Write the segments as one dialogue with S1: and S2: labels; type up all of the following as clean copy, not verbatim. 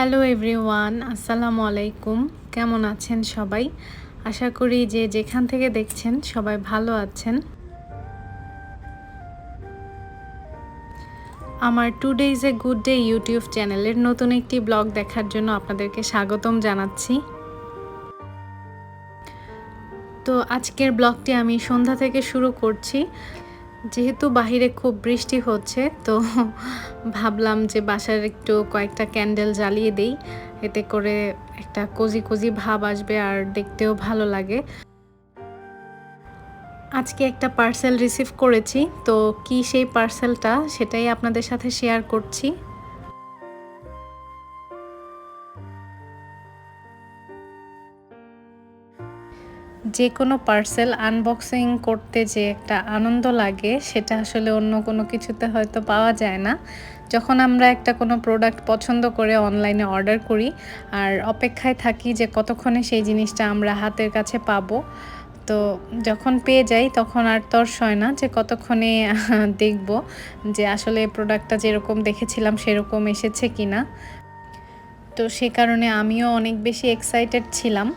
S1: Hello everyone, আসসালামু আলাইকুম। কেমন আছেন সবাই? আশা করি যে যেখান থেকে দেখছেন সবাই ভালো আছেন। আমার two days a good day YouTube চ্যানেলের নতুন একটি ব্লগ দেখার জন্য আপনাদেরকে স্বাগতম জানাচ্ছি। তো আজকের ব্লগটি আমি সন্ধ্যা থেকে শুরু করছি। যেহেতু বাহিরে খুব বৃষ্টি হচ্ছে, তো ভাবলাম যে বাসার একটু কয়েকটা ক্যান্ডেল জ্বালিয়ে দেই, এতে করে একটা কোজি কোজি ভাব আসবে আর দেখতেও ভালো লাগে। আজকে একটা পার্সেল রিসিভ করেছি, তো কি সেই পার্সেলটা সেটাই আপনাদের সাথে শেয়ার করছি। যে কোনো পার্সেল আনবক্সিং করতে যে একটা আনন্দ লাগে, সেটা আসলে অন্য কোনো কিছুতে হয়তো পাওয়া যায় না। যখন আমরা একটা কোনো প্রোডাক্ট পছন্দ করে অনলাইনে অর্ডার করি আর অপেক্ষায় থাকি যে কতক্ষণে সেই জিনিসটা আমরা হাতের কাছে পাবো, তো যখন পেয়ে যাই তখন আর তর সয় না যে কতক্ষণে দেখব যে আসলে প্রোডাক্টটা যেরকম দেখেছিলাম সেরকম এসেছে কিনা। তো সে কারণে আমিও অনেক বেশি এক্সাইটেড ছিলাম।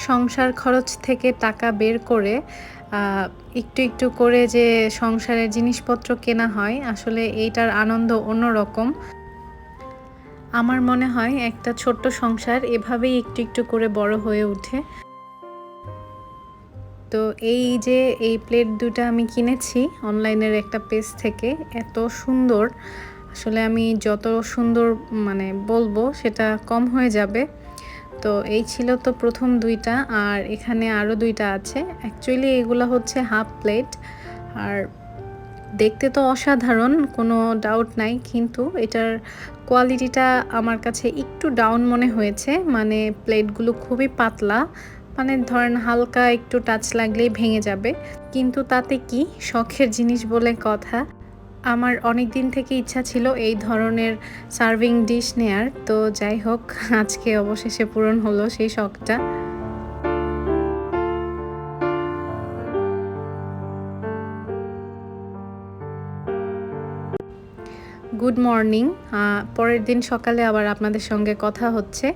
S1: সংসার খরচ থেকে টাকা বের করে একটু একটু করে যে সংসারের জিনিসপত্র কেনা হয়, আসলে এইটার আনন্দ অন্যরকম। আমার মনে হয় একটা ছোট্ট সংসার এভাবেই একটু একটু করে বড় হয়ে ওঠে। তো এই যে এই প্লেট দুটা আমি কিনেছি অনলাইনের একটা পেজ থেকে, এত সুন্দর, আসলে আমি যত সুন্দর বলবো সেটা কম হয়ে যাবে। তো এই ছিল তো প্রথম দুইটা, আর এখানে আরও দুইটা আছে। অ্যাকচুয়ালি এগুলো হচ্ছে হাফ প্লেট, আর দেখতে তো অসাধারণ, কোনো ডাউট নাই, কিন্তু এটার কোয়ালিটিটা আমার কাছে একটু ডাউন মনে হয়েছে। প্লেটগুলো খুবই পাতলা, ধরেন হালকা একটু টাচ লাগলেই ভেঙে যাবে। কিন্তু তাতে কি, শখের জিনিস বলে কথা। আমার অনেক দিন থেকে ইচ্ছা ছিল এই ধরনের সার্ভিং ডিশ নেয়ার, তো যাই হোক আজকে অবশেষে পূরণ হলো সেই শখটা। Good morning. পরের দিন সকালে আবার আপনাদের সঙ্গে কথা হচ্ছে।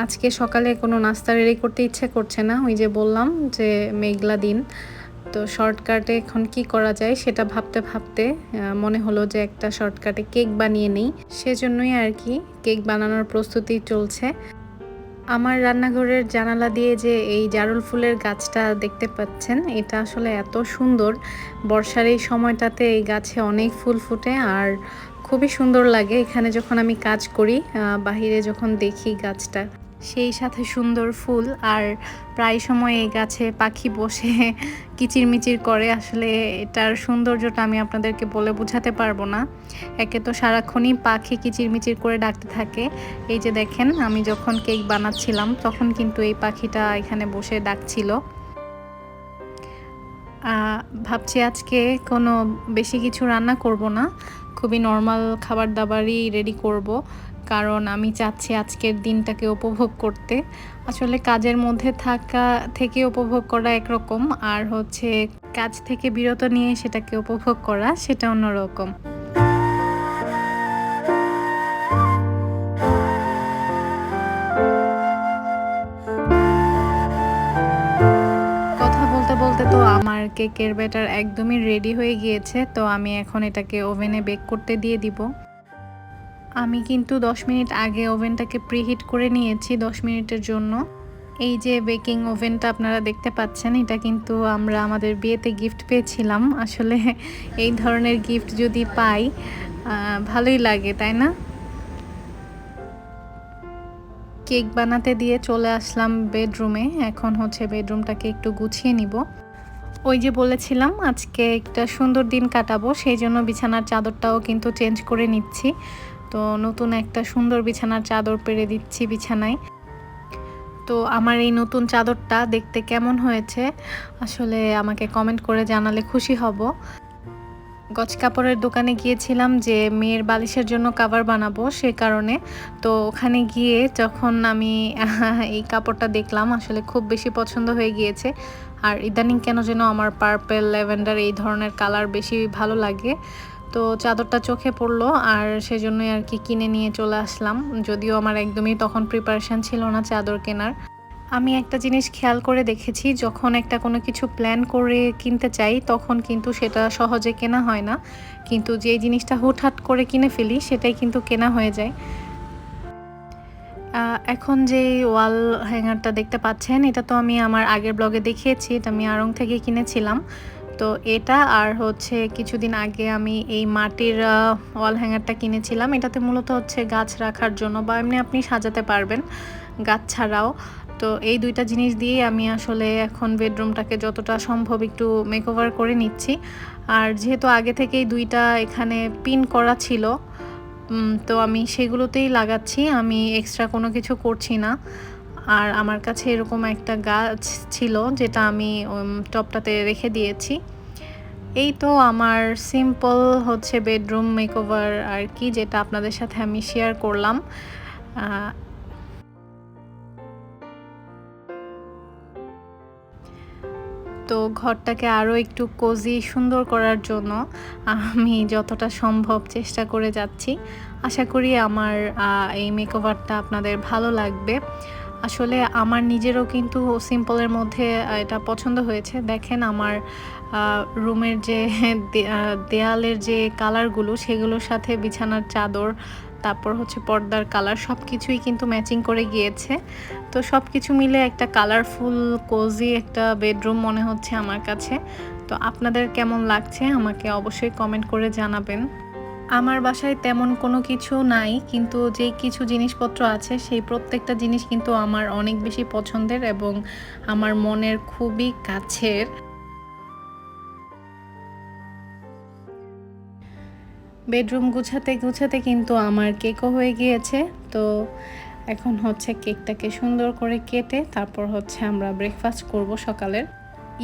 S1: আজকে সকালে কোনো নাস্তা রেডি করতে ইচ্ছে করছে না, ওই যে বললাম যে মেঘলা দিন। তো শর্টকাটে এখন কি করা যায় সেটা ভাবতে ভাবতে মনে হলো যে একটা শর্টকাটে কেক বানিয়ে নিই। সেজন্যই আর কি কেক বানানোর প্রস্তুতি চলছে। আমার রান্নাঘরের জানালা দিয়ে যে এই জারুল ফুলের গাছটা দেখতে পাচ্ছেন, এটা আসলে এত সুন্দর। বর্ষার এই সময়টাতে এই গাছে অনেক ফুল ফুটে আর খুবই সুন্দর লাগে। এখানে যখন আমি কাজ করি, বাহিরে যখন দেখি গাছটা, সেই সাথে সুন্দর ফুল, আর প্রায় সময় এই গাছে পাখি বসে কিচিরমিচির করে। আসলে এটার সৌন্দর্যটা আমি আপনাদেরকে বলে বোঝাতে পারবো না। একে তো সারাক্ষণই পাখি কিচিরমিচির করে ডাকতে থাকে। এই যে দেখেন, আমি যখন কেক বানাচ্ছিলাম তখন কিন্তু এই পাখিটা এখানে বসে ডাকছিল। ভাবছি আজকে কোনো বেশি কিছু রান্না করব না, খুবই নর্মাল খাবার দাবারই রেডি করব, কারণ আমি চাচ্ছি আজকের দিনটাকে উপভোগ করতে। আসলে কাজের মধ্যে থাকা থেকে উপভোগ করা একরকম, আর হচ্ছে কাজ থেকে বিরত নিয়ে সেটাকে উপভোগ করা সেটা অন্যরকম। কথা বলতে বলতে তো আমার কেকের ব্যাটার একদমই রেডি হয়ে গিয়েছে, তো আমি এখন এটাকে ওভেনে বেক করতে দিয়ে দিব। আমি কিন্তু 10 মিনিট আগে ওভেনটাকে প্রিহিট করে নিয়েছি 10 মিনিটের জন্য। এই যে বেকিং ওভেনটা আপনারা দেখতে পাচ্ছেন, এটা কিন্তু আমরা আমাদের বিয়েতে গিফট পেয়েছিলাম। আসলে এই ধরনের গিফট যদি পাই ভালোই লাগে, তাই না? কেক বানাতে দিয়ে চলে আসলাম বেডরুমে। এখন হচ্ছে বেডরুমটাকে একটু গুছিয়ে নিব। ওই যে বলেছিলাম আজকে একটা সুন্দর দিন কাটাবো, সেই জন্য বিছানার চাদরটাও কিন্তু চেঞ্জ করে নিচ্ছি। তো নতুন একটা সুন্দর বিছানার চাদর পেরে দিচ্ছি বিছানায়। তো আমার এই নতুন চাদরটা দেখতে কেমন হয়েছে আসলে আমাকে কমেন্ট করে জানালে খুশি হব। গজ কাপড়ের দোকানে গিয়েছিলাম যে মেয়ের বালিশের জন্য কাভার বানাবো সে কারণে। তো ওখানে গিয়ে যখন আমি এই কাপড়টা দেখলাম আসলে খুব বেশি পছন্দ হয়ে গিয়েছে। আর ইদানিং কেন যেন আমার পার্পল, ল্যাভেন্ডার এই ধরনের কালার বেশি ভালো লাগে। তো চাদরটা চোখে পড়লো আর সেজন্যই আর কি কিনে নিয়ে চলে আসলাম, যদিও আমার একদমই তখন প্রিপারেশান ছিল না চাদর কেনার। আমি একটা জিনিস খেয়াল করে দেখেছি, যখন একটা কোনো কিছু প্ল্যান করে কিনতে চাই তখন কিন্তু সেটা সহজে কেনা হয় না, কিন্তু যে জিনিসটা হুটহাট করে কিনে ফেলি সেটাই কিন্তু কেনা হয়ে যায়। এখন যে ওয়াল হ্যাঙ্গারটা দেখতে পাচ্ছেন এটা তো আমি আমার আগের ব্লগে দেখিয়েছি, এটা আমি আড়ং থেকে কিনেছিলাম। তো এটা আর হচ্ছে কিছুদিন আগে আমি এই মাটির ওয়াল হ্যাঙ্গারটা কিনেছিলাম। এটাতে মূলত হচ্ছে গাছ রাখার জন্য বা এমনি আপনি সাজাতে পারবেন গাছ ছাড়াও। তো এই দুইটা জিনিস দিয়েই আমি আসলে এখন বেডরুমটাকে যতটা সম্ভব একটু মেকওভার করে নিচ্ছি। আর যেহেতু আগে থেকেই দুইটা এখানে পিন করা ছিল, তো আমি সেগুলোতেই লাগাচ্ছি, আমি এক্সট্রা কোনো কিছু করছি না। আর আমার কাছে এরকম একটা গাছ ছিল যেটা আমি টপটাতে রেখে দিয়েছি। এই তো আমার সিম্পল হচ্ছে বেডরুম মেকওভার আর কি, যেটা আপনাদের সাথে আমি শেয়ার করলাম। তো ঘরটাকে আরও একটু কোজি সুন্দর করার জন্য আমি যতটা সম্ভব চেষ্টা করে যাচ্ছি। আশা করি আমার এই মেকওভারটা আপনাদের ভালো লাগবে। আসলে আমার নিজেরও কিন্তু সিম্পলের মধ্যে এটা পছন্দ হয়েছে। দেখেন আমার রুমের যে দেয়ালের যে কালারগুলো সেগুলোর সাথে বিছানার চাদর, তারপর হচ্ছে পর্দার কালার সব কিছুই কিন্তু ম্যাচিং করে গিয়েছে। তো সব কিছু মিলে একটা কালারফুল কোজি একটা বেডরুম মনে হচ্ছে আমার কাছে। তো আপনাদের কেমন লাগছে আমাকে অবশ্যই কমেন্ট করে জানাবেন। আমার বাসায় তেমন কোনো কিছু নাই, কিন্তু যেই কিছু জিনিসপত্র আছে সেই প্রত্যেকটা জিনিস কিন্তু আমার অনেক বেশি পছন্দের এবং আমার মনের খুবই কাছের। বেডরুম গুছাতে গুছাতে কিন্তু আমার কেকও হয়ে গিয়েছে। তো এখন হচ্ছে কেকটাকে সুন্দর করে কেটে তারপর হচ্ছে আমরা ব্রেকফাস্ট করব সকালের।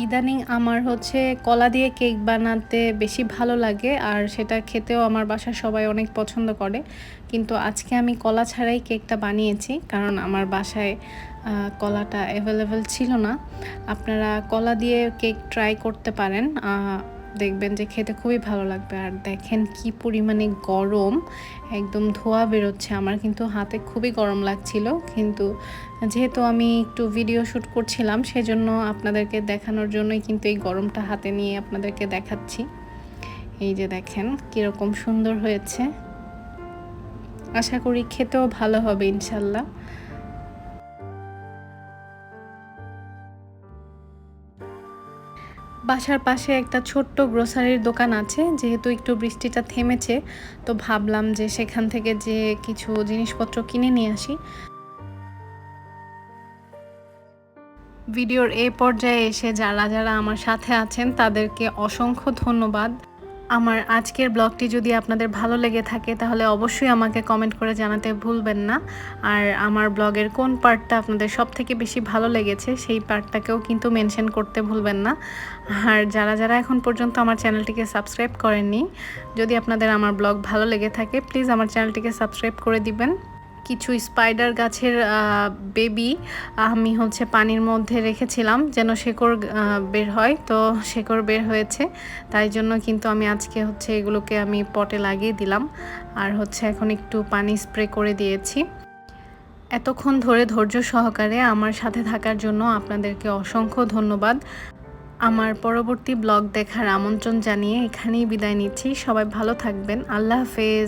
S1: ইদানিং আমার হচ্ছে কলা দিয়ে কেক বানাতে বেশি ভালো লাগে আর সেটা খেতেও আমার বাসার সবাই অনেক পছন্দ করে। কিন্তু আজকে আমি কলা ছাড়াই কেকটা বানিয়েছি, কারণ আমার বাসায় কলাটা অ্যাভেলেবেল ছিল না। আপনারা কলা দিয়ে কেক ট্রাই করতে পারেন, দেখবেন যে খেতে খুবই ভালো লাগবে। আর দেখেন কি পরিমাণে গরম, একদম ধোঁয়া বেরোচ্ছে। আমার কিন্তু হাতে খুবই গরম লাগছিল, কিন্তু যেহেতু আমি একটু ভিডিও শ্যুট করছিলাম সেজন্য আপনাদেরকে দেখানোর জন্যই কিন্তু এই গরমটা হাতে নিয়ে আপনাদেরকে দেখাচ্ছি। এই যে দেখেন কীরকম সুন্দর হয়েছে, আশা করি খেতেও ভালো হবে ইনশাল্লাহ। বাসার পাশে একটা ছোট্ট গ্রোসারির দোকান আছে, যেহেতু একটু বৃষ্টিটা থেমেছে তো ভাবলাম যে সেখান থেকে যে কিছু জিনিসপত্র কিনে নিয়ে আসি। ভিডিওর এই পর্যায়ে এসে যারা যারা আমার সাথে আছেন তাদেরকে অসংখ্য ধন্যবাদ। আমার আজকের ব্লগটি যদি আপনাদের ভালো লেগে থাকে তাহলে অবশ্যই আমাকে কমেন্ট করে জানাতে ভুলবেন না। আর আমার ব্লগের কোন পার্টটা আপনাদের সবথেকে বেশি ভালো লেগেছে সেই পার্টটাকেও কিন্তু মেনশন করতে ভুলবেন না। আর যারা যারা এখন পর্যন্ত আমার চ্যানেলটিকে সাবস্ক্রাইব করেননি, যদি আপনাদের আমার ব্লগ ভালো লেগে থাকে প্লিজ আমার চ্যানেলটিকে সাবস্ক্রাইব করে দিবেন। কিছু স্পাইডার গাছের বেবি আমি হচ্ছে পানির মধ্যে রেখেছিলাম যেন শেকড় বের হয়, তো শেকড় বের হয়েছে, তাই জন্য কিন্তু আমি আজকে হচ্ছে এগুলোকে আমি পটে লাগিয়ে দিলাম। আর হচ্ছে এখন একটু পানি স্প্রে করে দিয়েছি। এতক্ষণ ধরে ধৈর্য সহকারে আমার সাথে থাকার জন্য আপনাদেরকে অসংখ্য ধন্যবাদ। আমার পরবর্তী ব্লগ দেখার আমন্ত্রণ জানিয়ে এখানেই বিদায় নিচ্ছি। সবাই ভালো থাকবেন। আল্লাহ হাফেজ।